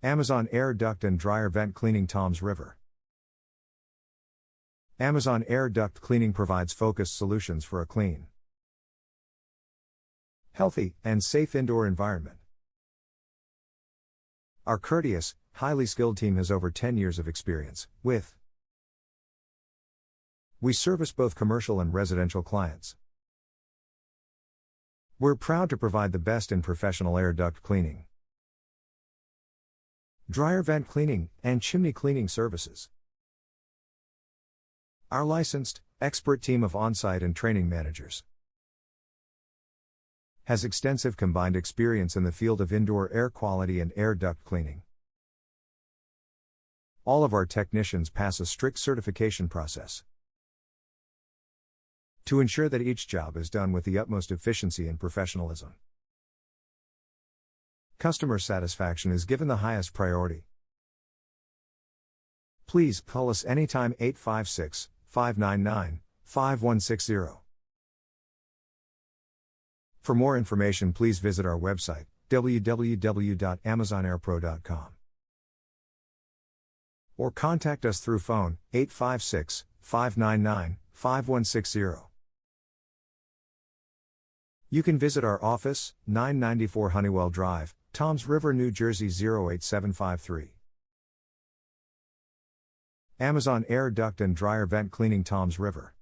Amazon Air Duct and Dryer Vent Cleaning Toms River. Amazon Air Duct Cleaning provides focused solutions for a clean, healthy, and safe indoor environment. Our courteous, highly skilled team has over 10 years of experience. We service both commercial and residential clients. We're proud to provide the best in professional air duct cleaning, dryer vent cleaning, and chimney cleaning services. Our licensed, expert team of on-site and training managers has extensive combined experience in the field of indoor air quality and air duct cleaning. All of our technicians pass a strict certification process to ensure that each job is done with the utmost efficiency and professionalism. Customer satisfaction is given the highest priority. Please call us anytime 856-599-5160. For more information, please visit our website, www.amazonairpro.com. Or contact us through phone, 856-599-5160. You can visit our office, 994 Honeywell Drive, Toms River, New Jersey 08753. Amazon Air Duct and Dryer Vent Cleaning Toms River.